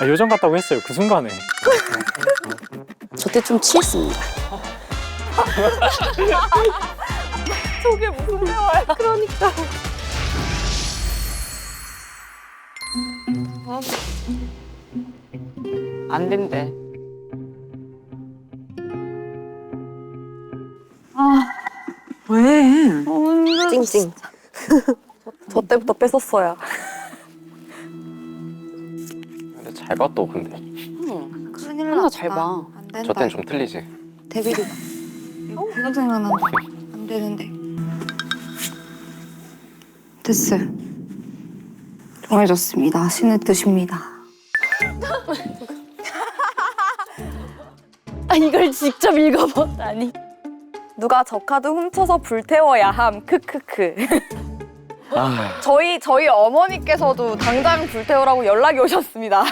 요정 같다고 했어요. 그 순간에. 저 때 좀 취했습니다. 저게 무슨 대화야? 그러니까. 안 된대. 왜? 찡찡. 저 때부터 뺐었어요. 근데 잘 봐 또 근데. 큰일 났다. 잘 봐. 안 된다. 저 때는 좀 틀리지. 데뷔도 그런 생각난다. 안 되는데. 됐어요. 정해졌습니다. 신의 뜻입니다. 아, 이걸 직접 읽어봤다니. 누가 저 카드 훔쳐서 불태워야 함. 크크크. 아, 저희 어머니께서도 당장 불태우라고 연락이 오셨습니다.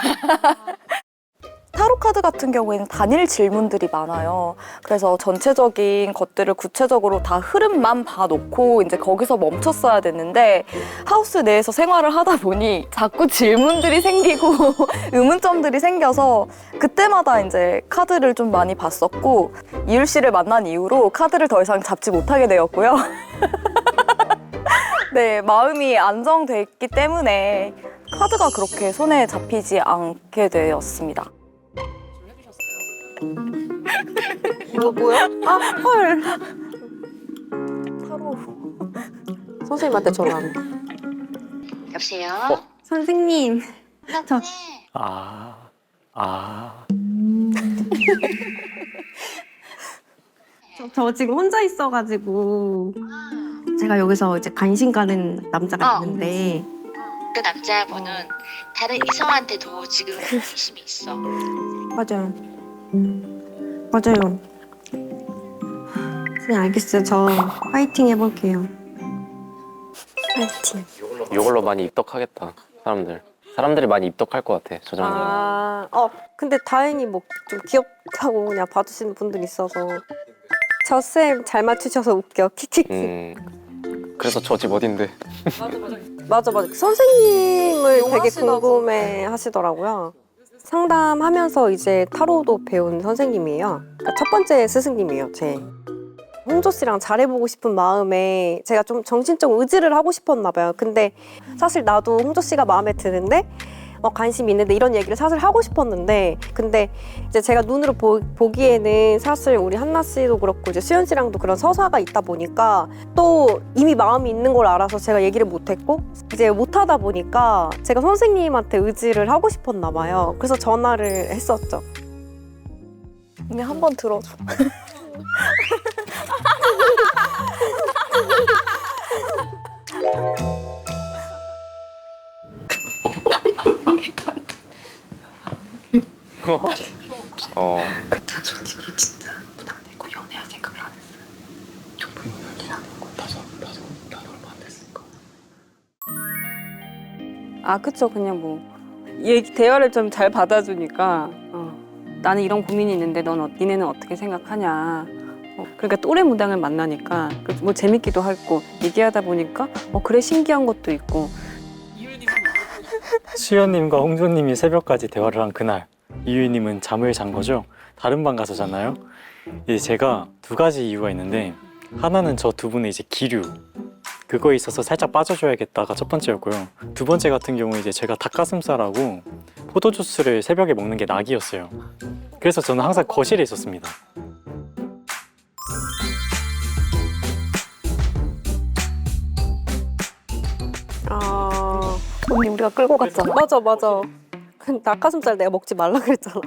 타로 카드 같은 경우에는 단일 질문들이 많아요. 그래서 전체적인 것들을 구체적으로 다 흐름만 봐놓고 이제 거기서 멈췄어야 됐는데 하우스 내에서 생활을 하다 보니 자꾸 질문들이 생기고 의문점들이 생겨서 그때마다 이제 카드를 좀 많이 봤었고 이율 씨를 만난 이후로 카드를 더 이상 잡지 못하게 되었고요. 네, 마음이 안정됐기 때문에 카드가 그렇게 손에 잡히지 않게 되었습니다. 이거 뭐야? 아, 헐. 타로. 선생님한테 전화하는 거. 여보세요? 선생님. 저 저 지금 혼자 있어가지고 제가 여기서 이제 관심 가는 남자가 있는데 그 남자분은 다른 이성한테도 지금 관심이 있어. 맞아요. 맞아요. 네, 알겠어요. 저 파이팅 해볼게요. 파이팅. 이걸로 많이 입덕하겠다 사람들이 많이 입덕할 것 같아 저 정도면. 근데 다행히 뭐 좀 귀엽다고 그냥 봐주시는 분들이 있어서 저 쌤 잘 맞추셔서 웃겨. 키키키. 그래서 저 집 어딘데. 맞아. 선생님을 되게 궁금해 하시더라고요. 상담하면서 이제 타로도 배운 선생님이에요. 그러니까 첫 번째 스승님이에요, 제. 홍조 씨랑 잘해보고 싶은 마음에 제가 좀 정신적 의지를 하고 싶었나 봐요. 근데 사실 나도 홍조 씨가 마음에 드는데 관심이 있는데 이런 얘기를 사실 하고 싶었는데 근데 이제 제가 눈으로 보기에는 사실 우리 한나 씨도 그렇고 이제 수연 씨랑도 그런 서사가 있다 보니까 또 이미 마음이 있는 걸 알아서 제가 얘기를 못했고 이제 못하다 보니까 제가 선생님한테 의지를 하고 싶었나 봐요. 그래서 전화를 했었죠. 그냥 한번 들어줘. 솔직히 진짜 부담되고 연애할 생각을 안 했어요. 정부 연애라는 거 나도 얼마 안 됐으니까. 아, 그쵸. 그냥 뭐 대화를 좀 잘 받아주니까 나는 이런 고민이 있는데 니네는 어떻게 생각하냐. 그러니까 또래 무당을 만나니까 뭐 재밌기도 하고 얘기하다 보니까 그래 신기한 것도 있고. 수연님과 홍조님이 새벽까지 대화를 한 그날 이유님은 잠을 잔 거죠. 다른 방 가서 잤나요? 이제 제가 두 가지 이유가 있는데 하나는 저 두 분의 이제 기류 그거에 있어서 살짝 빠져줘야겠다가 첫 번째였고요. 두 번째 같은 경우 이제 제가 닭가슴살하고 포도주스를 새벽에 먹는 게 낙이었어요. 그래서 저는 항상 거실에 있었습니다. 언니 우리가 끌고 갔잖아. 맞아. 그 닭가슴살 내가 먹지 말라 그랬잖아.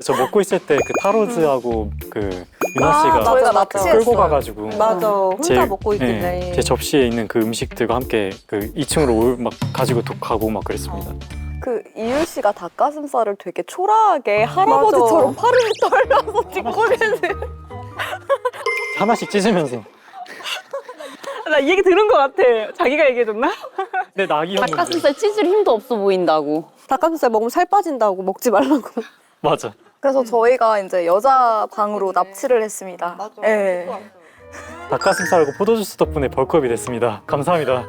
저 먹고 있을 때 그 타로즈하고 그 유나 씨가 저희가 맞아. 납치했어요. 끌고 가가지고 맞아. 혼자 먹고 있길래. 네, 제 접시에 있는 그 음식들과 함께 그 2층으로 막 가지고 가고 막 그랬습니다. 그 이율 씨가 닭가슴살을 되게 초라하게 할아버지처럼 팔을 떨려서 찍고 계세요. 하나씩 찢으면서. 나 이 얘기 들은 것 같아. 자기가 얘기해줬나? 네, 낙이었는데. 닭가슴살 찢을 힘도 없어 보인다고. 닭가슴살 먹으면 살 빠진다고 먹지 말라고. 맞아. 그래서 저희가 이제 여자 방으로 납치를 했습니다. 맞아. 네. 닭가슴살하고 포도주스 덕분에 벌크업이 됐습니다. 감사합니다.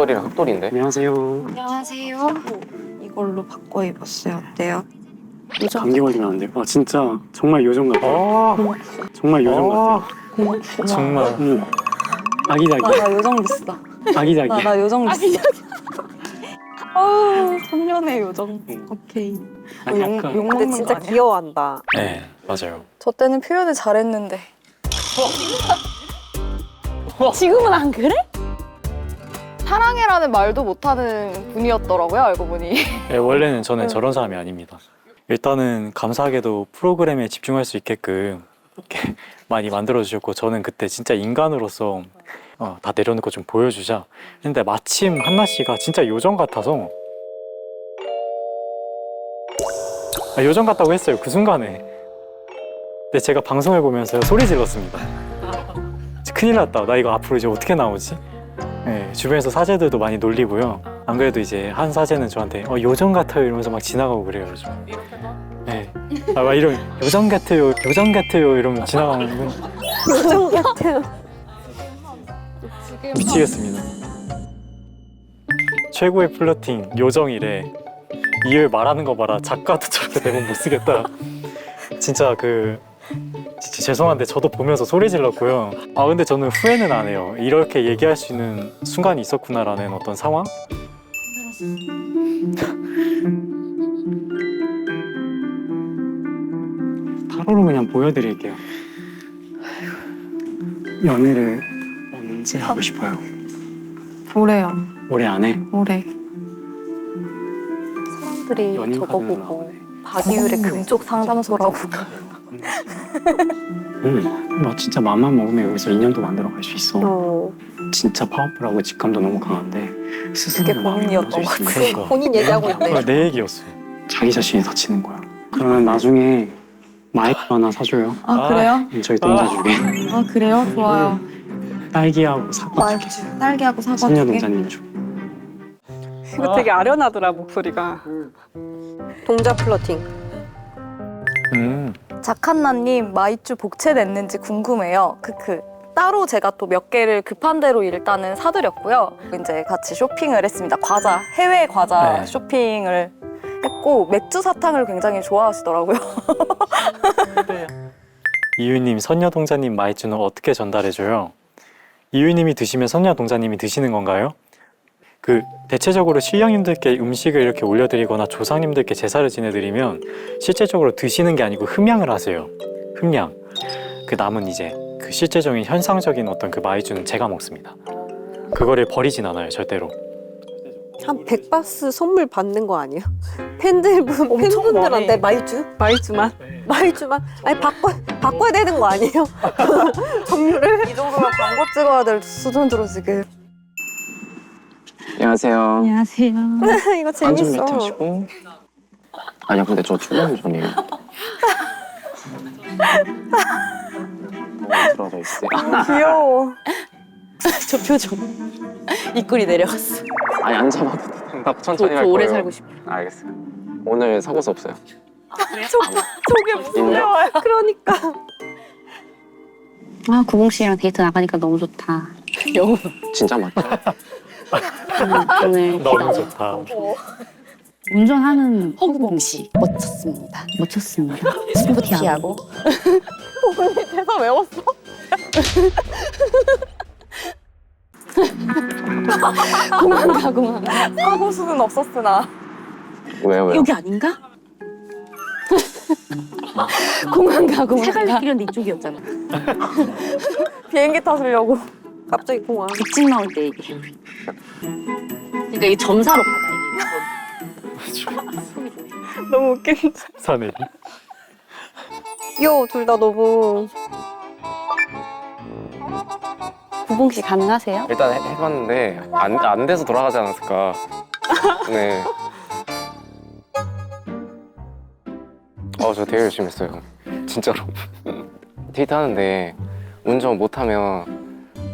목도리랑 흑돌인데. 안녕하세요. 안녕하세요. 이걸로 바꿔 입었어요. 어때요? 감기 걸리면 안 돼요. 진짜 정말 요정 같아요. 정말 요정 같아요. 정말 아기자기. 나 요정 있어. 아기자기. 나 요정 있어. 아우 청년의 요정. 오케이. 약간. 욕 근데 먹는 진짜 거 아니야? 귀여워한다. 네, 맞아요. 저 때는 표현을 잘했는데. 지금은 안 그래? 사랑해라는 말도 못하는 분이었더라고요, 알고 보니. 네, 원래는 저는 저런 사람이 아닙니다. 일단은 감사하게도 프로그램에 집중할 수 있게끔 이렇게 많이 만들어주셨고, 저는 그때 진짜 인간으로서 다 내려놓고 좀 보여주자 했는데, 마침 한나 씨가 진짜 요정 같아서 요정 같다고 했어요, 그 순간에. 근데 제가 방송을 보면서 소리 질렀습니다. 큰일 났다, 나 이거 앞으로 이제 어떻게 나오지? 네, 주변에서 사제들도 많이 놀리고요. 안 그래도 이제 한 사제는 저한테 요정 같아요 이러면서 막 지나가고 그래요, 요즘. 네. 막 이런 요정 같아요 이러면 지나가는 거 요정 같아요. 미치겠습니다. 최고의 플러팅 요정이래. 이을 말하는 거 봐라. 작가도 저렇게 대본 못 쓰겠다. 진짜 진짜 죄송한데 저도 보면서 소리 질렀고요. 근데 저는 후회는 안 해요. 이렇게 얘기할 수 있는 순간이 있었구나라는 어떤 상황? 타로로 그냥 보여드릴게요. 연애를 언제 하고 싶어요? 올해요. 올해 안에? 올해. 사람들이 연인 저거 카드는 보고 나오네. 박이율의 금쪽 상담소라고. 너 진짜 맘만 먹으면 여기서 인연도 만들어 갈 수 있어. 어, 진짜 파워풀하고 직감도 너무 강한데 스스로 그게 본인이었던 것 같아. 그러니까. 본인 얘기하고 있네. 내 얘기였어. 자기 자신이 다치는 거야. 그러면 나중에 마이크 하나 사줘요. 아, 그래요? 저희 동자 중에 아, 그래요? 좋아요. 딸기하고 사과 두 개. 딸기하고 사과 선녀 두 개. 동자님 줘. 이거 되게 아련하더라 목소리가. 동자 플러팅. 작한나님 마이쮸 복채 냈는지 궁금해요. 크크. 따로 제가 또 몇 개를 급한 대로 일단은 사드렸고요. 이제 같이 쇼핑을 했습니다. 과자, 해외 과자 네. 쇼핑을 했고 맥주 사탕을 굉장히 좋아하시더라고요. 이유님, 선녀 동자님 마이쮸는 어떻게 전달해줘요? 이유님이 드시면 선녀 동자님이 드시는 건가요? 대체적으로 신령님들께 음식을 이렇게 올려드리거나 조상님들께 제사를 지내드리면 실제적으로 드시는 게 아니고 흠양을 하세요. 흠양. 그 남은 이제 실제적인 현상적인 어떤 그 마이쮸는 제가 먹습니다. 그거를 버리진 않아요, 절대로. 한 100바스 선물 받는 거 아니에요? 팬분들한테 마이쮸? 마이쮸만. 마이쮸만? 아니 바꿔야 되는 거 아니에요? 종류를? 이 정도면 광고 찍어야 될 수준으로 지금. 안녕하세요. 안녕하세요. 이거 안전 재밌어. 매트 하시고. 아니야, 근데 저 출연 전이에요. 들어져 있어요. 귀여워. 저 표정. 입꼬리 내려갔어. 아니 안 잡아도 돼. 나 천천히 할 저 오래 거예요. 살고 싶어. 알겠어요. 오늘 사고수 없어요. 저게 무슨 인정. 대화야? 그러니까. 아, 구봉 씨랑 데이트 나가니까 너무 좋다. 영훈 진짜 맞죠? 오늘 너무 좋다. 운전하는 허구봉 씨 멋졌습니다. 멋졌습니다. 스포티하고. 대사 외웠어? 공항 가 공항. 사고수는 없었으나. 왜요? 여기 아닌가? 공항 가 공항. 해갈길은 이쪽이었잖아. 비행기 타시려고. 갑자기 공항. 직진 나올 때 얘기. 그러니까 이 점사로 가자. 너무 웃긴다. 사내. 귀여워, 둘 다 너무. 구봉 씨 가능하세요? 일단 해봤는데 안 돼서 돌아가지 않았을까. 네. 저 되게 열심히 했어요. 진짜로. 데이트 하는데 운전 못하면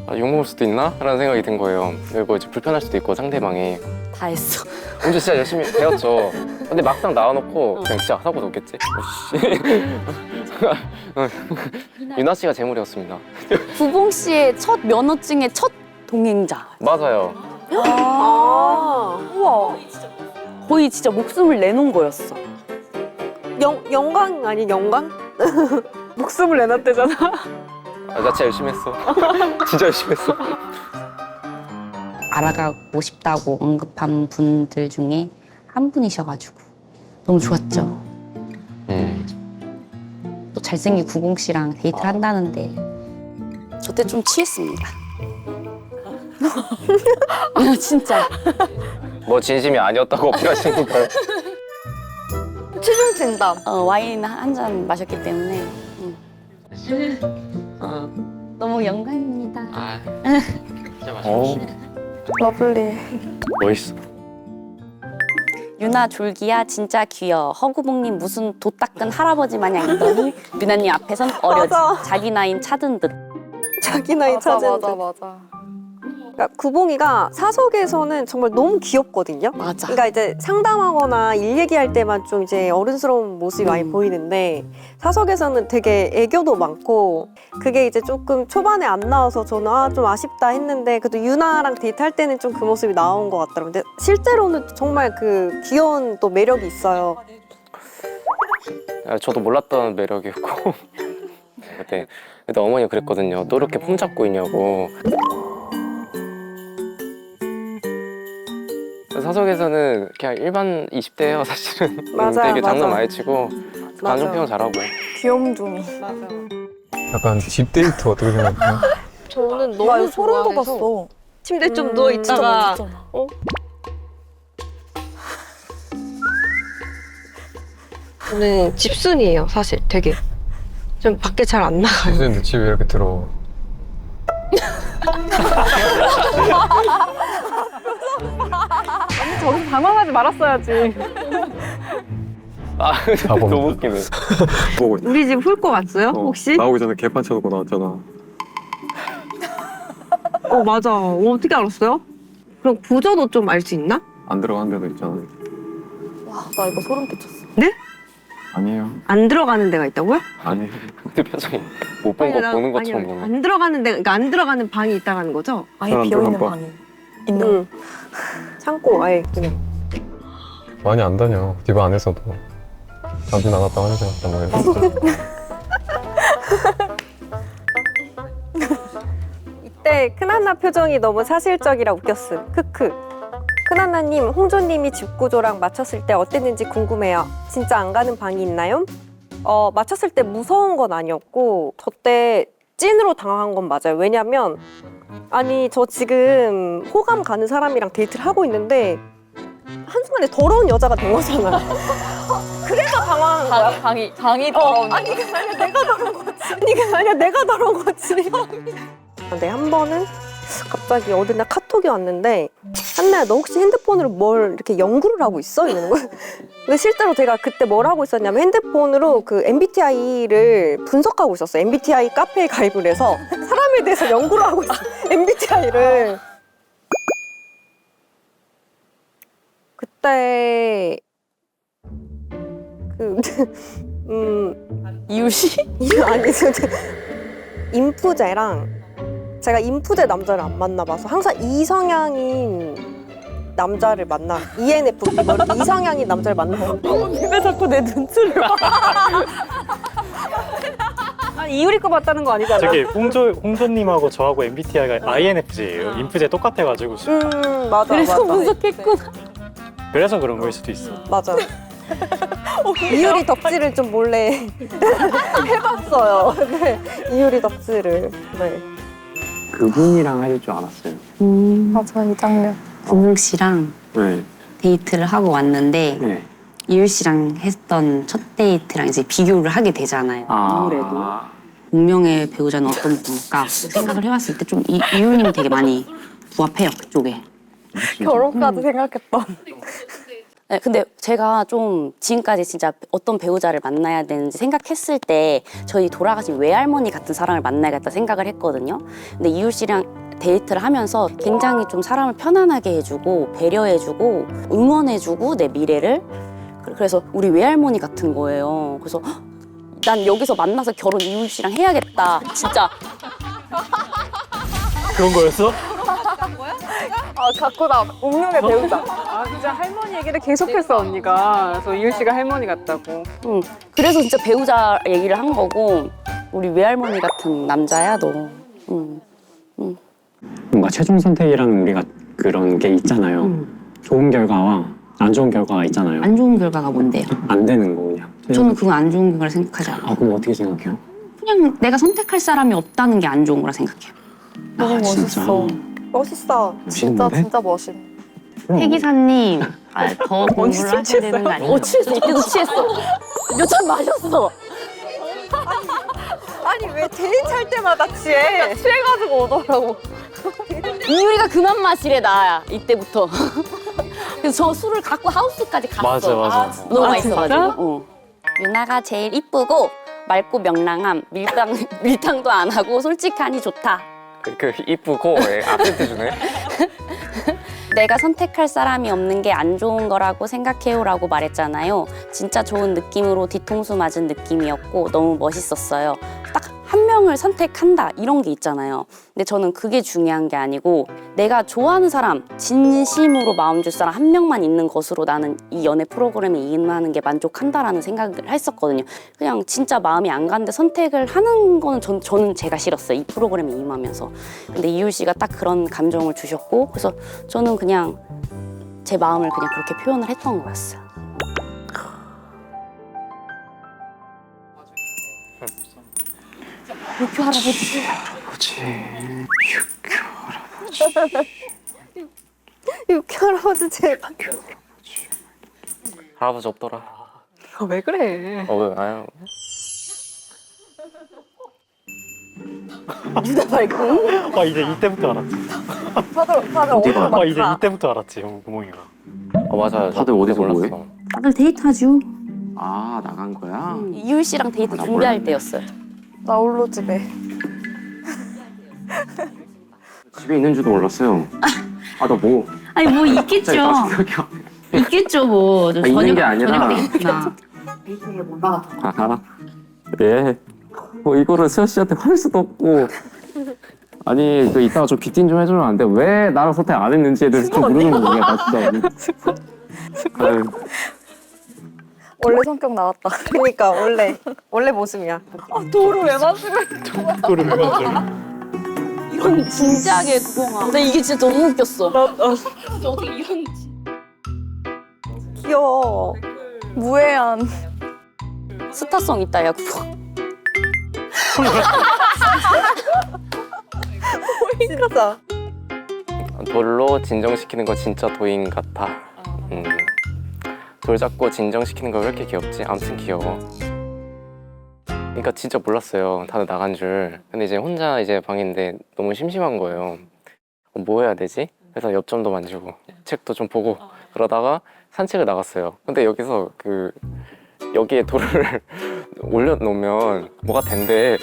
욕먹을 수도 있나? 라는 생각이 든 거예요. 그리고 이제 불편할 수도 있고 상대방이. 다 했어. 운전 진짜 열심히 배웠죠. 근데 막상 나와놓고 그냥 진짜 사고 났겠지? 유나 씨가 재물이었습니다. 구봉 씨의 첫 면허증의 첫 동행자. 맞아요. 우와. 거의 진짜 목숨을 내놓은 거였어. 영광 아니 영광? 목숨을 내놨대잖아. 나 진짜 열심히 했어. 진짜 열심히 했어. 알아가고 싶다고 언급한 분들 중에 한 분이셔가지고 너무 좋았죠. 또 잘생긴 구공 씨랑 데이트를 한다는데 저때 좀 취했습니다. 진짜. 뭐 진심이 아니었다고 어필하시는 건가요? 최종 진담. 와인 한 잔 마셨기 때문에 너무 영광입니다. 진짜 맛있어. 러블리. 멋있어. 유나 졸기야 진짜 귀여워. 허구봉님 무슨 도 닦은 할아버지 마냥이더니 유나님 앞에선 어려지. 맞아. 자기 나인 찾은 듯. 자기 나이 찾은 듯. 맞아. 그러니까 구봉이가 사석에서는 정말 너무 귀엽거든요. 맞아. 그러니까 이제 상담하거나 일 얘기할 때만 좀 이제 어른스러운 모습이 많이 보이는데 사석에서는 되게 애교도 많고 그게 이제 조금 초반에 안 나와서 저는 좀 아쉽다 했는데 그래도 유나랑 데이트할 때는 좀 그 모습이 나온 것 같더라고요. 근데 실제로는 정말 그 귀여운 또 매력이 있어요. 저도 몰랐던 매력이었고 그때 어머니가 그랬거든요. 또 이렇게 폼 잡고 있냐고. 사석에서는 그냥 일반 20대예요 사실은. 맞아, 되게 장난 맞아. 많이 치고 감정 표현 잘하고. 귀염둥이. 약간 집 데이트 어떻게 생각해요? 저는 나 너무 이거 소름 좋아해서 돋았어. 침대에 좀 누워 있다가 저는 집순이에요 사실 되게 좀 밖에 잘 안 나가요. 선생님도 집에 이렇게 들어. 저기서 방황하지 말았어야지. 바보. 너무 웃기네. 보고 있어. 우리 집 훑 거 맞어요 혹시? 나오기 전에 개판 쳐놓고 나왔잖아. 맞아. 어떻게 알았어요? 그럼 구조도 좀 알 수 있나? 안 들어간 데도 있잖아. 와, 나 이거 소름 끼쳤어. 아니에요. 안 들어가는 데가 있다고요? 아니에요. 그 표정이 못 본 거 보는 것처럼 보네. 안 들어가는 데, 그러니까 안 들어가는 방이 있다는 거죠? 아예 사람 비어있는 들어간 방이 있는 창고 아예 그냥. 많이 안 다녀. 집 안에서도. 잠시 나갔다 화장실 갔다 뭐 이러고. 이때 큰하나 표정이 너무 사실적이라 웃겼음. 크크. 큰하나님, 홍조님이 집 구조랑 맞췄을 때 어땠는지 궁금해요. 진짜 안 가는 방이 있나요? 맞췄을 때 무서운 건 아니었고 저 때 찐으로 당황한 건 맞아요. 왜냐면 아니 저 지금 호감 가는 사람이랑 데이트를 하고 있는데 한순간에 더러운 여자가 된 거잖아. 그래서 당황한 거야. 방이 더러운. 아니 그게 아니라 내가 더러운 거지. 아니 그게 아니라 내가 더러운 거지. 근데 한 번은 갑자기 어느 날 카톡이 왔는데 한나야 너 혹시 핸드폰으로 뭘 이렇게 연구를 하고 있어? 이러는 거야. 근데 실제로 제가 그때 뭘 하고 있었냐면 핸드폰으로 그 MBTI를 분석하고 있었어요. MBTI 카페에 가입을 해서 사람에 대해서 연구를 하고 있어. MBTI를. 그때 이유시? 아니 인프제랑 제가 인프제 남자를 안 만나봐서 항상 이성향인 남자를 만나 ENFP 뭐 이렇게 이성향인 남자를 만나는데 왜 자꾸 내 눈치를 봐? 아니 이유리 거 봤다는 거 아니잖아. 저기 홍조님하고 저하고 MBTI가 INFJ예요. 인프제 똑같아가지고 맞아 그래서 맞아 분석했구나. 그래서 그런 거일 수도 있어. 맞아 이유리 덕질을 좀 몰래 해봤어요. 네, 이유리 덕질을 네. 그분이랑 할 줄 알았어요. 맞아, 이 장면. 구봉 씨랑 네. 데이트를 하고 왔는데 네. 이율 씨랑 했던 첫 데이트랑 이제 비교를 하게 되잖아요. 아무래도 운명의 배우자는 어떤 분일까 생각을 해봤을 때 좀 이율님이 되게 많이 부합해요 그쪽에. 결혼까지 생각했던. 네, 근데 제가 좀 지금까지 진짜 어떤 배우자를 만나야 되는지 생각했을 때 저희 돌아가신 외할머니 같은 사람을 만나야겠다 생각을 했거든요. 근데 이율 씨랑 데이트를 하면서 굉장히 좀 사람을 편안하게 해주고 배려해주고 응원해주고 내 미래를 그래서 우리 외할머니 같은 거예요. 그래서 헉, 난 여기서 만나서 결혼 이율 씨랑 해야겠다. 진짜 그런 거였어? 갖고 나 운명의 배우자. 아 진짜 할머니 얘기를 계속했어 언니가. 그래서 이율 씨가 할머니 같다고. 응. 그래서 진짜 배우자 얘기를 한 거고 우리 외할머니 같은 남자야 너. 응. 뭔가 최종 선택이라는 우리가 그런 게 있잖아요. 좋은 결과와 안 좋은 결과가 있잖아요. 안 좋은 결과가 뭔데요? 안 되는 거 그냥. 저는 그건 안 좋은 결과를 생각하지 않아요. 아 그럼 어떻게 생각해요? 그냥 내가 선택할 사람이 없다는 게 안 좋은 거라 생각해요. 너무 멋있어. 멋있어. 진짜 멋있는데? 진짜 멋있. 해 기사님, 더 공부를 하셔야 되는 거 아니에요? 취했어. 이때도 취했어. 몇 잔 마셨어. 아니 왜 데이트할 때마다 취해? 취해가지고 오더라고. 이유리가 그만 마시래 나 이때부터. 그래서 저 술을 갖고 하우스까지 갔어. 맞아. 너무 아, 맛있어가지고. 진짜? 유나가 제일 이쁘고 맑고 명랑함. 밀당도 안 하고 솔직하니 좋다. 그 이쁘고 앞에 주네. 내가 선택할 사람이 없는 게 안 좋은 거라고 생각해요라고 말했잖아요. 진짜 좋은 느낌으로 뒤통수 맞은 느낌이었고 너무 멋있었어요. 딱 한 명을 선택한다 이런 게 있잖아요. 근데 저는 그게 중요한 게 아니고 내가 좋아하는 사람, 진심으로 마음 줄 사람 한 명만 있는 것으로 나는 이 연애 프로그램에 임하는 게 만족한다라는 생각을 했었거든요. 그냥 진짜 마음이 안 가는데 선택을 하는 거는 저는 제가 싫었어요. 이 프로그램에 임하면서. 근데 이율 씨가 딱 그런 감정을 주셨고 그래서 저는 그냥 제 마음을 그냥 그렇게 표현을 했던 거였어요. 육교 할아버지. 육회 할아버지 제발. 할아버지 없더라. 왜 그래? 아유. 아 이제 이때부터 알았지. 다들 어디로 아 이제 가? 이때부터 알았지 구멍이가. 맞아요. 다들 어디서 뭐해? 다들 데이트하죠. 아 나간 거야? 이율 씨랑 데이트 준비할 때였어요. 나 홀로 집에. 집에 있는 줄도 몰랐어요. 아 나 뭐? 아니 뭐 있겠죠. 있겠죠 뭐. 아, 있는 게 아니라. 데이트에 못 나갔다. 아 예. 뭐 이거를 수아 씨한테 화낼 수도 없고. 아니 그 이따가 좀 비팅 좀 해주면 안 돼? 왜 나를 선택 안 했는지에 대해서 좀 모르는 거야 나 진짜. 아유. 원래 성격 나왔다. 그러니까 원래 모습이야. 도를 왜 마시고? 그거를 왜 맞아? 이런 진지하게 구경아. 근데 이게 진짜 너무 웃겼어. 어떻게 이런 귀여워. 무해한. 스타성 있다 야 구경. 진짜. 돌로 진정시키는 거 진짜 도인 같아. 돌 잡고 진정시키는 거 왜 이렇게 귀엽지? 아무튼 귀여워. 그러니까 진짜 몰랐어요. 다들 나간 줄. 근데 이제 혼자 이제 방인데 너무 심심한 거예요. 뭐 해야 되지? 그래서 엽점도 만지고 책도 좀 보고 그러다가 산책을 나갔어요. 근데 여기서 여기에 돌을 올려놓으면 뭐가 된대.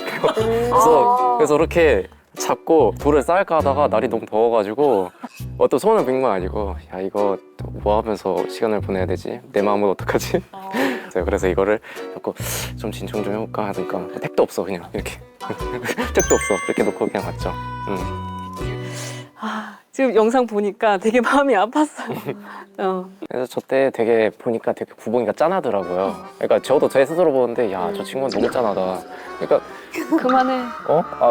그래서 이렇게 잡고 돌을 쌓을까 하다가 날이 너무 더워가지고 또 소원을 빈 건 아니고 야 이거 뭐 하면서 시간을 보내야 되지? 내 마음은 어떡하지? 그래서 이거를 자꾸 좀 진정 좀 해볼까 하니까 택도 없어 그냥 이렇게 택도 없어 이렇게 놓고 그냥 갔죠. 지금 영상 보니까 되게 마음이 아팠어요. 그래서 저 때 되게 보니까 되게 구봉이가 짠하더라고요. 그러니까 저도 제 스스로 보는데 야 저 친구는 너무 짠하다. 그러니까 그만해.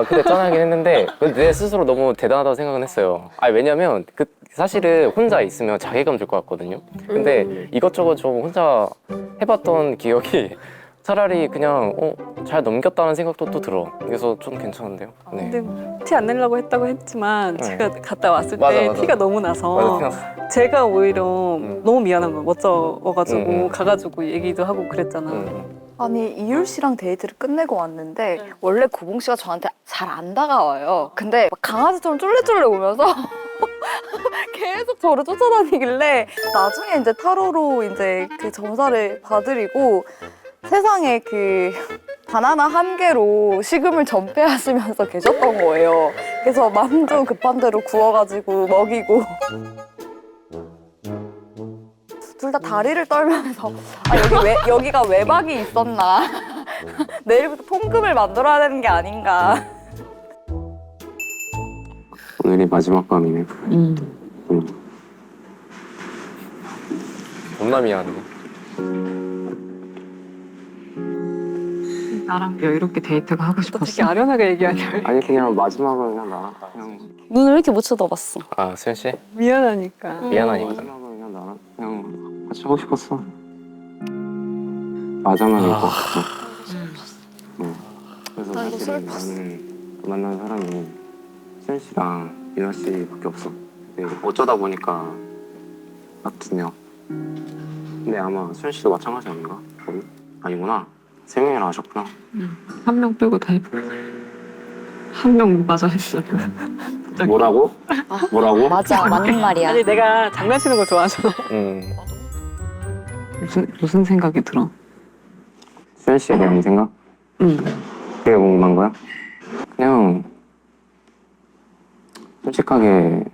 그때 짠하긴 했는데 내 스스로 너무 대단하다고 생각은 했어요. 왜냐면 사실은 혼자 있으면 자괴감 들 것 같거든요. 근데 이것저것 좀 혼자 해봤던 기억이 차라리 그냥 잘 넘겼다는 생각도 또 들어. 그래서 좀 괜찮은데요. 네. 근데 티 안 내려고 했다고 했지만 제가 갔다 왔을 때 맞아. 티가 너무 나서 맞아, 티 났어. 제가 오히려 너무 미안한 거야. 멋져가지고 응. 가가지고 얘기도 하고 그랬잖아. 아니 이율 씨랑 데이트를 끝내고 왔는데 원래 구봉 씨가 저한테 잘 안 다가와요. 근데 막 강아지처럼 쫄래쫄래 오면서 계속 저를 쫓아다니길래 나중에 이제 타로로 이제 그 점사를 봐드리고 세상에 바나나 한 개로 식음을 전폐하시면서 계셨던 거예요. 그래서 마음도 급한 대로 구워가지고 먹이고 둘 다 다리를 떨면서 여기가 외박이 있었나 내일부터 통금을 만들어야 되는 게 아닌가. 오늘이 마지막 밤이네. 겁나 미안해. 나랑 여유롭게 데이트가 하고 또 싶었어. 되게 아련하게 얘기하냐. 아니 그냥 마지막은 그냥 나랑 그냥 눈을 왜 이렇게 못 쳐다봤어? 아 수현 씨 미안하니까. 미안하니까. 마지막은 그냥 나랑 그냥 같이 하고 싶었어. 마지막일 것 같아. 그래서 나 이거 사실은 나는 만난 사람이 수현 씨랑 유나 씨밖에 없어. 근데 어쩌다 보니까 딱 2명. 근데 아마 수현 씨도 마찬가지 아닌가? 거의? 아니구나. 3명이나 하셨구나. 한 명 빼고 다 해보. 한명 못 맞아 했어. 뭐라고? 뭐라고? 맞아, 맞는 말이야. 아니 내가 장난치는 거 좋아하잖아. 무슨 생각이 들어? 수현 씨에 대한 생각? 응. 그게 궁금한 거야? 그냥 솔직하게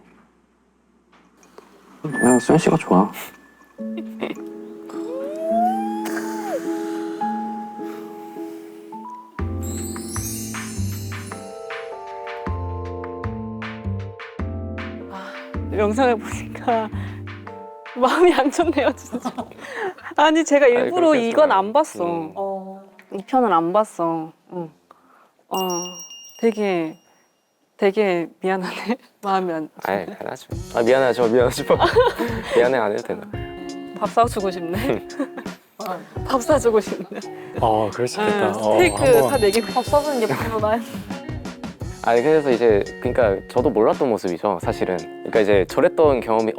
그냥 수현 씨가 좋아. 영상을 보니까 마음이 안 좋네요, 진짜. 아니 제가 일부러 그렇게 이건 했어요. 안 봤어. 이 편은 안 봤어. 응. 되게 미안하네. 마음이 안. 아이 편하죠. 아 미안하죠 미안해 안 해도 되나. 밥 사주고 싶네. 밥 사주고 싶네. 그럴 수 있겠다. 스테이크 한번. 다 먹이고. 밥 사주는 게 별로나요? 아니 그래서 이제 그러니까 저도 몰랐던 모습이죠 사실은. 그러니까 이제 저랬던 경험이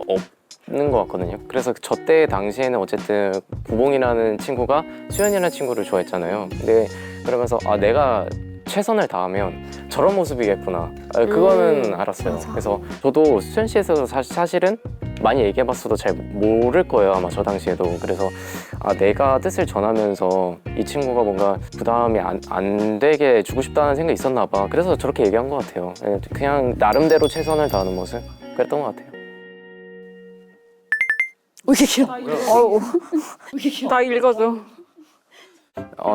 없는 것 같거든요. 그래서 저 때 당시에는 어쨌든 구봉이라는 친구가 수현이라는 친구를 좋아했잖아요. 근데 그러면서 내가 최선을 다하면 저런 모습이겠구나. 그거는 알았어요. 맞아. 그래서 저도 수현 씨에서 사실은 많이 얘기해봤어도 잘 모를 거예요 아마 저 당시에도. 그래서 내가 뜻을 전하면서 이 친구가 뭔가 부담이 안 되게 주고 싶다는 생각이 있었나 봐. 그래서 저렇게 얘기한 것 같아요. 그냥 나름대로 최선을 다하는 모습 그랬던 것 같아요. 왜 이렇게 길어? 나 읽어줘.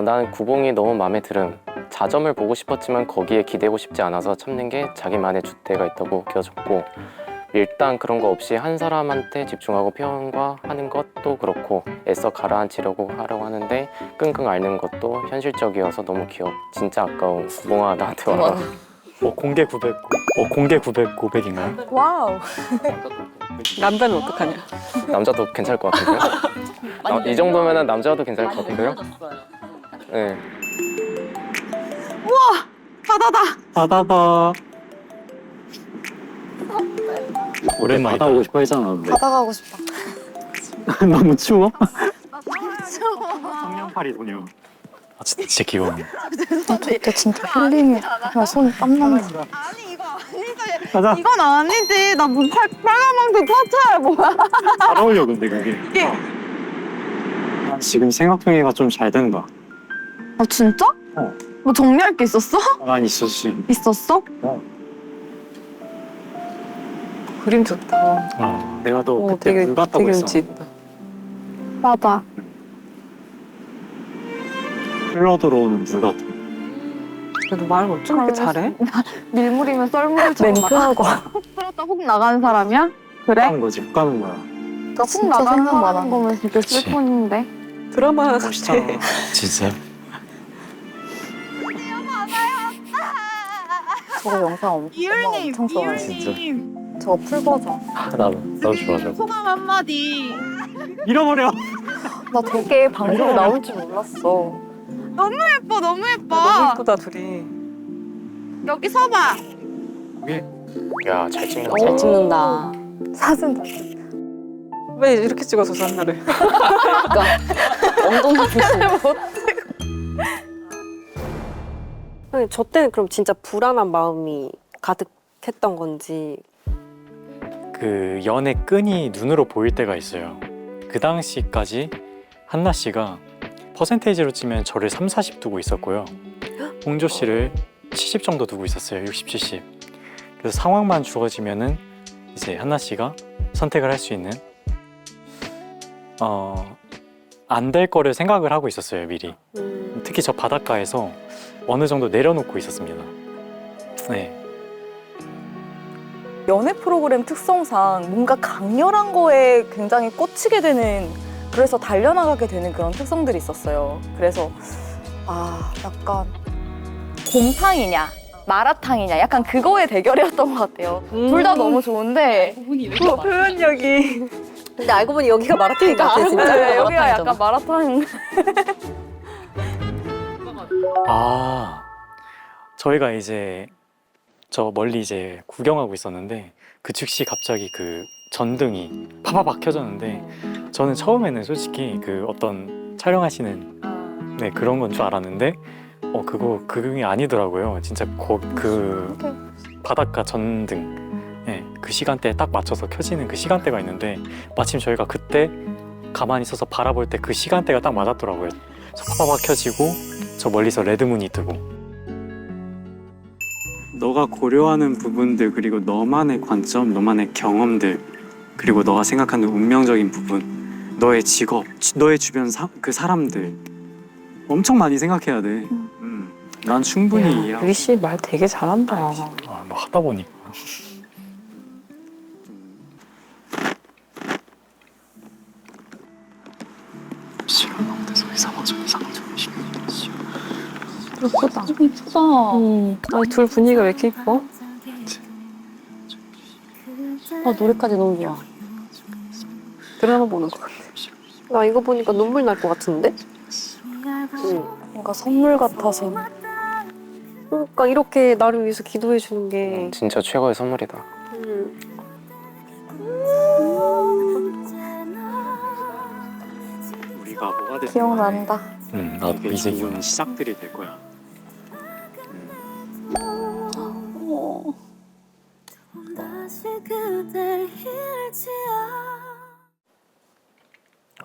나는 구봉이 너무 마음에 들음. 자점을 보고 싶었지만 거기에 기대고 싶지 않아서 참는 게 자기만의 줏대가 있다고 기어졌고, 일단 그런 거 없이 한 사람한테 집중하고 표현과 하는 것도 그렇고 애써 가라앉히려고 하려고 하는데 끙끙 앓는 것도 현실적이어서 너무 귀여워. 진짜 아까운. 구봉아 나한테 와라. 공개 900 고백인가요? 와우. 남자는 어떡하냐? 남자도 괜찮을 것 같은데요? 이 정도면 남자도 괜찮을 것 같은데요? 네. 바다다. 오랜만이다. 받아오고 싶어 했잖아. 근데. 받아가고 싶다. 너무 추워? 성냥팔이 소녀. 진짜 귀여워. 저 진짜 힐링이. 손땀 나는 거. 가자. 이건 아니지. 나 뭐 빨간망토 타차야 뭐야. 잘 어울려 근데 그게. 지금 생각 중이가 좀 잘 된다. 아 진짜? 뭐 정리할 게 있었어? 난 있었지. 있었어? 그림 좋다. 내가 너 그때 되게 물 같다고 되게 했어. 운치 있다. 맞아. 흘러 들어오는 물 같아. 그래도 말 어쩜 이렇게 잘해? 밀물이면 썰물처럼 멘트하고. 풀었다 훅 나가는 사람이야? 그래? 가는 거지. 못 가는 거야. 훅 나가는 사람 거면 진짜 그치. 슬픈데. 드라마 같아. 진짜. 저거 영상 엄청 좋아해. 진짜. 저거 풀 버전. 나도 좋아. 소감 한마디. 잃어버려. 나 되게 방송에 나올 줄 몰랐어. 너무 예뻐, 너무 예뻐. 너무 예쁘다 둘이. 여기 서봐. 야, 잘 찍는다. 잘 찍는다. 사진 다. 왜 이렇게 찍어서 산나를? 엉덩이 아니, 저 때는 그럼 진짜 불안한 마음이 가득했던 건지. 그 연애 끈이 눈으로 보일 때가 있어요. 그 당시까지 한나 씨가 퍼센테이지로 치면 저를 3, 40 두고 있었고요. 홍조 씨를 70 정도 두고 있었어요. 60, 70. 그래서 상황만 주어지면은 이제 한나 씨가 선택을 할 수 있는 안 될 거를 생각을 하고 있었어요, 미리. 특히 저 바닷가에서 어느 정도 내려놓고 있었습니다. 네. 연애 프로그램 특성상 뭔가 강렬한 거에 굉장히 꽂히게 되는, 그래서 달려나가게 되는 그런 특성들이 있었어요. 그래서 약간 곰탕이냐 마라탕이냐 약간 그거의 대결이었던 것 같아요. 둘 다 너무 좋은데 그 표현력이. 근데 알고 보니 여기가 마라탕인 것 같아 진짜. 네, 여기가 약간 마라탕. 아, 저희가 이제 저 멀리 이제 구경하고 있었는데 그 즉시 갑자기 그 전등이 파바박 켜졌는데 저는 처음에는 솔직히 그 어떤 촬영하시는 네 그런 건 줄 알았는데 그게 아니더라고요. 진짜 그 바닷가 전등 그 시간대에 딱 맞춰서 켜지는 그 시간대가 있는데 마침 저희가 그때 가만히 있어서 바라볼 때 그 시간대가 딱 맞았더라고요. 저 파바박 켜지고 저 멀리서 레드문이 뜨고. 너가 고려하는 부분들 그리고 너만의 관점, 너만의 경험들 그리고 너가 생각하는 운명적인 부분, 너의 직업, 너의 주변 그 사람들 엄청 많이 생각해야 돼. 난 충분히 이해하고. 유리 씨 말 되게 잘한다. 뭐 하다 보니까. 시간 가운데서 이상하죠. 예쁘다. 예쁘다. 아니 둘 분위기가 왜 이렇게 예뻐? 노래까지 너무 좋아. 드라마 보는 것 같아. 나 이거 보니까 눈물 날 것 같은데? 뭔가 선물 같아서. 그러니까 이렇게 나를 위해서 기도해 주는 게 진짜 최고의 선물이다. 우리가 뭐가 됐든 기억난다. 나도 이제 이건 시작들이 될 거야.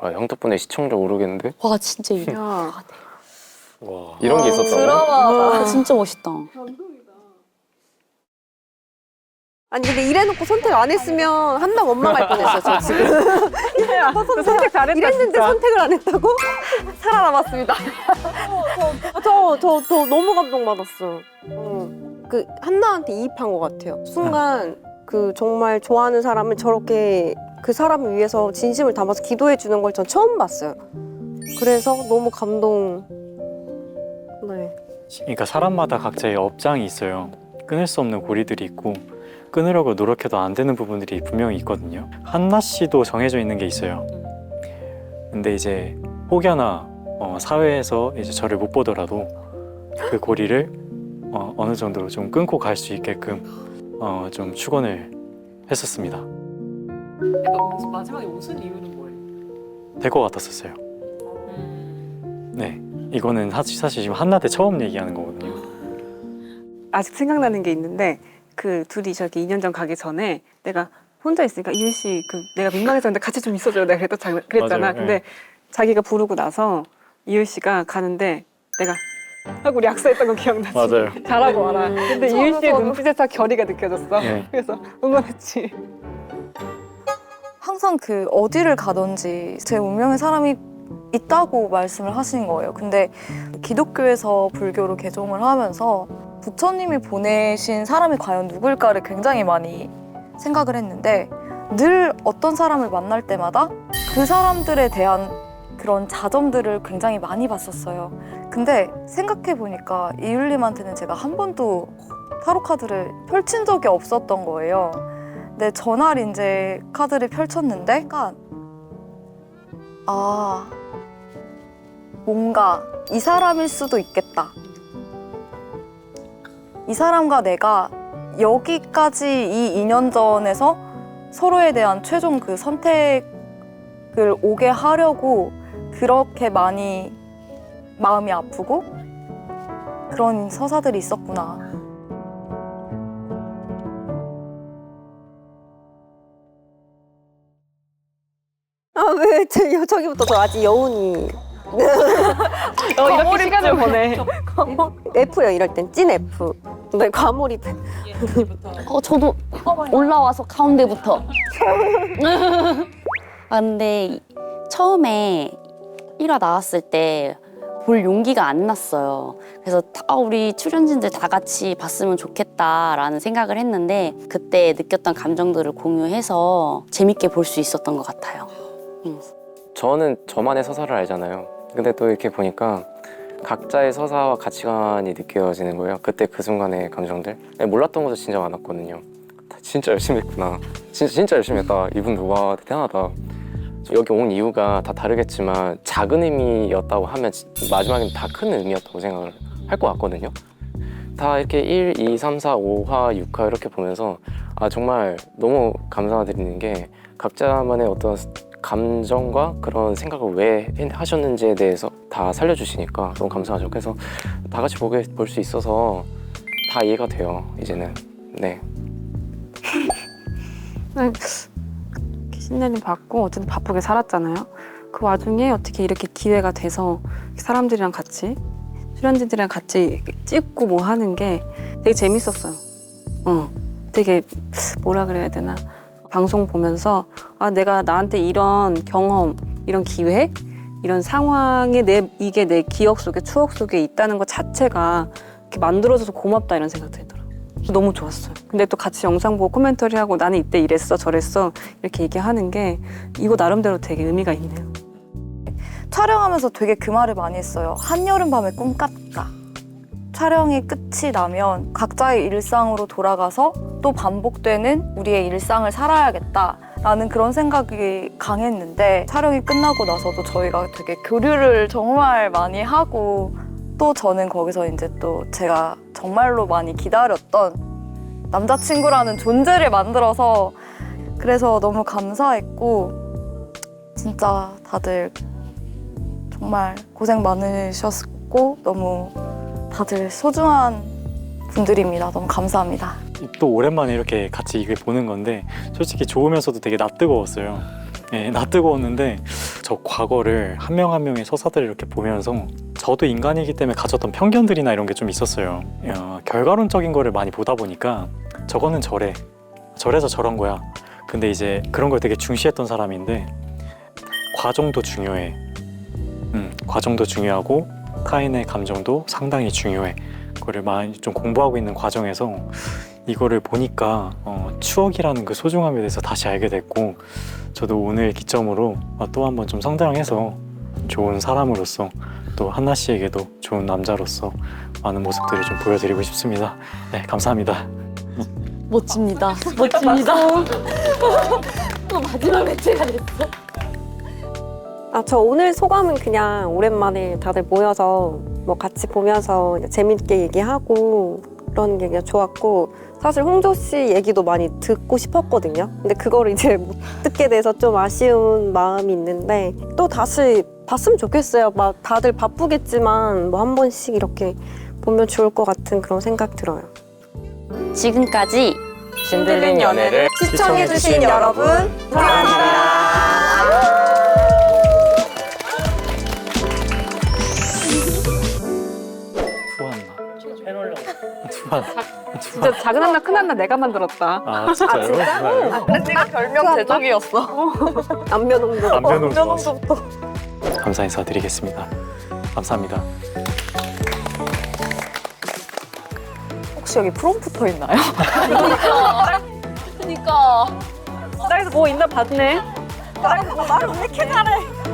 형 덕분에 시청자 오르겠는데? 와 진짜 와. 이런 게 있었다고? 드라마. 진짜 멋있다. 아니 근데 이래놓고 선택 안 했으면 한남 원망 할 뻔했어요 저 지금. 선택 잘했다. 이랬는데 진짜. 선택을 안 했다고? 살아남았습니다. 저 너무 감동받았어. 그 한나한테 이입한 것 같아요. 순간 그 정말 좋아하는 사람을 저렇게 그 사람을 위해서 진심을 담아서 기도해 주는 걸 전 처음 봤어요. 그래서 너무 감동. 네. 그러니까 사람마다 각자의 업장이 있어요. 끊을 수 없는 고리들이 있고 끊으려고 노력해도 안 되는 부분들이 분명히 있거든요. 한나 씨도 정해져 있는 게 있어요. 근데 이제 혹여나 사회에서 이제 저를 못 보더라도 그 고리를 어느 정도로 좀 끊고 갈 수 있게끔 좀 축원을 했었습니다. 마지막에 웃은 이유는 뭐예요? 될 것 같았었어요. 네, 이거는 사실 지금 한나 때 처음 얘기하는 거거든요. 아직 생각나는 게 있는데 그 둘이 저기 2년 전 가기 전에 내가 혼자 있으니까 이유 씨 내가 민망해졌는데 같이 좀 있어줘요. 내가 그랬잖아. 맞아요. 근데 네. 자기가 부르고 나서 이유 씨가 가는데 내가 하고 우리 약속했던 거 기억나지? 맞아요. 잘하고 와라. 근데 이유 씨의 눈빛에 다 결의가 느껴졌어. 네. 그래서 응원했지. 항상 그 어디를 가든지 제 운명의 사람이 있다고 말씀을 하시는 거예요. 근데 기독교에서 불교로 개종을 하면서 부처님이 보내신 사람이 과연 누굴까를 굉장히 많이 생각을 했는데 늘 어떤 사람을 만날 때마다 그 사람들에 대한 그런 자점들을 굉장히 많이 봤었어요. 근데 생각해 보니까 이율님한테는 제가 한 번도 타로 카드를 펼친 적이 없었던 거예요. 근데 전날 이제 카드를 펼쳤는데 뭔가 이 사람일 수도 있겠다. 이 사람과 내가 여기까지 이 2년 전에서 서로에 대한 최종 그 선택을 오게 하려고 그렇게 많이 마음이 아프고 그런 서사들이 있었구나. 왜 저기부터 저 아직 여운이. 이렇게 시간을 보내. F요 이럴 땐 찐 F. 네 과몰입. 저도 올라와서 가운데부터. 근데 처음에 1화 나왔을 때 볼 용기가 안 났어요. 그래서 우리 출연진들 다 같이 봤으면 좋겠다라는 생각을 했는데 그때 느꼈던 감정들을 공유해서 재밌게 볼 수 있었던 것 같아요. 저는 저만의 서사를 알잖아요. 근데 또 이렇게 보니까 각자의 서사와 가치관이 느껴지는 거예요. 그때 그 순간의 감정들. 몰랐던 것도 진짜 많았거든요. 진짜 열심히 했구나. 진짜 열심히 했다. 이분 와 대단하다. 여기 온 이유가 다 다르겠지만 작은 의미였다고 하면 마지막엔 다 큰 의미였다고 생각을 할 것 같거든요. 다 이렇게 1, 2, 3, 4, 5화, 6화 이렇게 보면서 정말 너무 감사드리는 게 각자만의 어떤 감정과 그런 생각을 왜 하셨는지에 대해서 다 살려주시니까 너무 감사하죠. 그래서 다 같이 볼 수 있어서 다 이해가 돼요, 이제는. 네. 신내림 받고 어쨌든 바쁘게 살았잖아요. 그 와중에 어떻게 이렇게 기회가 돼서 사람들이랑 같이 출연진들이랑 같이 찍고 뭐 하는 게 되게 재밌었어요. 되게 뭐라 그래야 되나, 방송 보면서 내가 나한테 이런 경험, 이런 기회, 이런 상황에 이게 내 기억 속에, 추억 속에 있다는 것 자체가 이렇게 만들어줘서 고맙다 이런 생각 들더라고요. 너무 좋았어요. 근데 또 같이 영상 보고 코멘터리 하고 나는 이때 이랬어 저랬어 이렇게 얘기하는 게 이거 나름대로 되게 의미가 있네요. 촬영하면서 되게 그 말을 많이 했어요. 한여름밤의 꿈 같다. 촬영이 끝이 나면 각자의 일상으로 돌아가서 또 반복되는 우리의 일상을 살아야겠다라는 그런 생각이 강했는데 촬영이 끝나고 나서도 저희가 되게 교류를 정말 많이 하고 또 저는 거기서 이제 또 제가 정말로 많이 기다렸던 남자친구라는 존재를 만들어서 그래서 너무 감사했고 진짜 다들 정말 고생 많으셨고 너무 다들 소중한 분들입니다. 너무 감사합니다. 또 오랜만에 이렇게 같이 이걸 보는 건데 솔직히 좋으면서도 되게 낯뜨거웠어요. 네, 낯뜨거웠는데 저 과거를 한 명 한 명의 서사들을 이렇게 보면서 저도 인간이기 때문에 가졌던 편견들이나 이런 게 좀 있었어요. 결과론적인 거를 많이 보다 보니까 저거는 저래서 저런 거야. 근데 이제 그런 걸 되게 중시했던 사람인데 과정도 중요해. 과정도 중요하고 타인의 감정도 상당히 중요해. 그거를 많이 좀 공부하고 있는 과정에서 이거를 보니까 추억이라는 그 소중함에 대해서 다시 알게 됐고 저도 오늘 기점으로 또 한번 좀 성장해서 좋은 사람으로서 또 한나 씨에게도 좋은 남자로서 많은 모습들을 좀 보여드리고 싶습니다. 네, 감사합니다. 멋집니다. 멋집니다. 또 마지막에 제가 됐어. 저 오늘 소감은 그냥 오랜만에 다들 모여서 뭐 같이 보면서 재밌게 얘기하고 그런 게 그냥 좋았고 사실 홍조 씨 얘기도 많이 듣고 싶었거든요. 근데 그거를 이제 못 듣게 돼서 좀 아쉬운 마음이 있는데 또 다시 봤으면 좋겠어요. 막 다들 바쁘겠지만 뭐 한 번씩 이렇게 보면 좋을 것 같은 그런 생각 들어요. 지금까지 신들린 연애를 시청해주신 여러분 감사합니다. 진짜 작은 한나 큰 한나 내가 만들었다. 아 진짜요? 내가 별명 제조기였어. 안면홍도. 안면홍도. 감사 인사드리겠습니다. 감사합니다. 혹시 여기 프롬프터 있나요? 그러니까 나에서 뭐 있나 봤네. 말을 왜 이렇게 잘해?